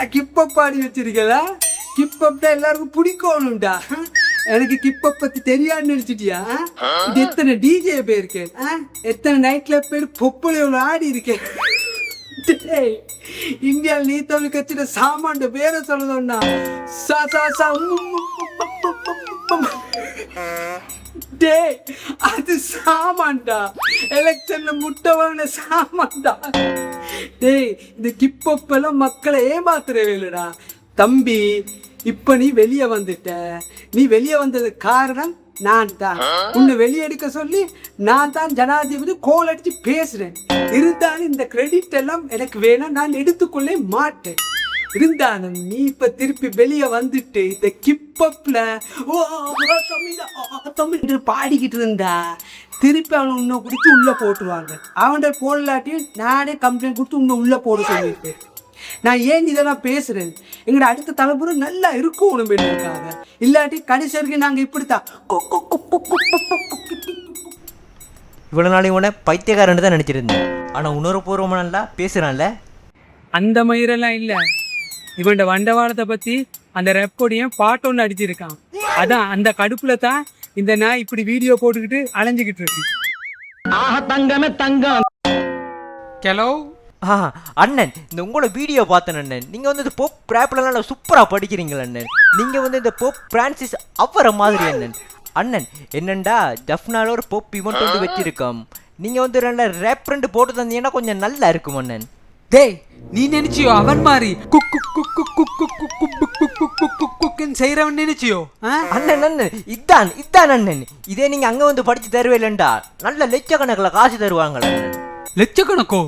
என்னடா கிப்பப் பாடி வச்சிருக்கா? கிப்பப் தான் எல்லாருக்கும் பிடிக்கணும்டா. எனக்கு கிப்பப் பத்தி தெரியாதுன்னு நினைச்சிட்டியா? இது எத்தனை டிஜே போயிருக்கேன், எத்தனை நைட் கிளப் போய் பொப்பளையோட ஆடி இருக்கேன். இந்தியாவில் நீ தமிழ் கட்சியில சாமான் பேரை சொல்லணும்னா அது சாமான்டா, எலெக்ஷன்ல முட்டை வாங்கின சாமான்டா. டேய், இந்த கிப்பப் எல்லாம் மக்களை ஏமாத்துறவே இல்லடா தம்பி. இப்ப நீ வெளியே வந்துட்ட. நீ வெளியே வந்தது காரணம் நான் தான். உன்னை வெளியே எடுக்க சொல்லி நான் தான் ஜனாதிபதி கோல் அடிச்சு பேசுறேன். இருந்தாலும் இந்த கிரெடிட் எல்லாம் எனக்கு வேணாம், நான் எடுத்துக்கொள்ளே மாட்டேன். இருந்தாலும் நீ இப்ப திருப்பி வெளியே வந்துட்டு இந்த கிப்பப்ல தமிழ் பாடிக்கிட்டு இருந்தா திருப்பி அவனை உன்னை குடிச்சு உள்ள போட்டுருவாங்க. அவன்கிட்ட போடலாட்டியும் நானே கம்ப்ளைண்ட் கொடுத்து உன்னை உள்ள போட சொல்லிட்டு. நான் ஏன் இதெல்லாம் பேசுறேன், எங்களோட அடுத்த தலைமுறை நல்லா இருக்கும் இருக்காங்க. இல்லாட்டி கடைசி வரைக்கும் நாங்கள் இப்படித்தான். இவ்வளோ நாள் இவனை பைத்தியக்காரன் தான் நினச்சிருந்தேன். ஆனால் உணர்வுபூர்வமாக நல்லா பேசுகிறான்ல. அந்த மயிரெல்லாம் இல்லை. இவன் வண்டவாளத்தை பற்றி அந்த ரெப்போடையும் பாட்டு ஒன்று அடிச்சிருக்கான். அதான் அந்த கடுப்புல தான் இந்த நான் இப்படி வீடியோ போட்டுக்கிட்டு அலைஞ்சிக்கிட்டு இருக்கு. ஹலோ அண்ணன், இந்த உங்களோட வீடியோ பார்த்தேன் அண்ணன். நீங்கள் வந்து இந்த போப் ரேப்லாம் சூப்பராக படிக்கிறீங்களா அண்ணன். நீங்கள் வந்து இந்த போப் பிரான்சிஸ் அவரை மாதிரி அண்ணன். அண்ணன் என்னண்டா ஜஃப்னால ஒரு போப் இவெண்ட் வந்து வச்சிருக்கோம். நீங்கள் வந்து ரெண்டு ரேப் ரெண்டு போட்டு தந்தீங்கன்னா கொஞ்சம் நல்லா இருக்கும் அண்ணன். டேய், நீ நினைச்சியோ அவன் மாதிரி குக்கு குக்கு குக்கு குக்கு குக்குன்னு செய்யறவன் நினைச்சியோ? அண்ணன் அண்ணன் இதான் இதான் அண்ணன். இதே நீங்கள் அங்கே வந்து படித்து தருவேலண்டா நல்ல லட்சக்கணக்கில் காசு தருவாங்க அண்ணன். லட்சக்கணக்கோ?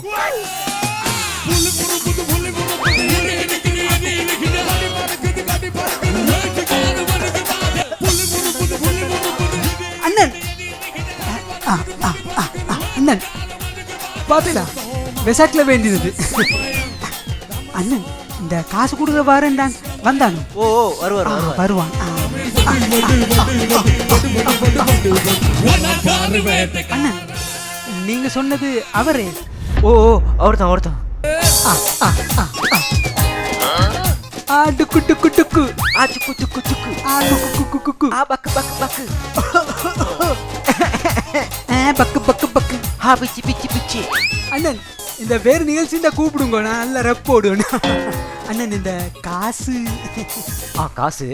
அண்ணன் அண்ணன் பாத்தீங்களா, வெசாட்ல வேண்டியது. அண்ணன் இந்த காசு கொடுக்குற வாரண்டான் வந்தானு. ஓ வருவார் வருவான். அண்ணன் நீங்க சொன்னது அவரே? ஓ அவர்தான் அவர்தான். டுக்கு டுக்கு டுக்கு சுக்கு சுக்கு சுக்கு குக்கு குக்கு பக்கு பக்கு பக்கு பக்கு பக்கு பக்கு பிச்சி பிச்சி பிச்சி. அண்ணன் இந்த வேறு நிகழ்ச்சி தான் கூப்பிடுங்க, நான் நல்ல ரெப் போடுவேன். அண்ணன் இந்த காசு காசு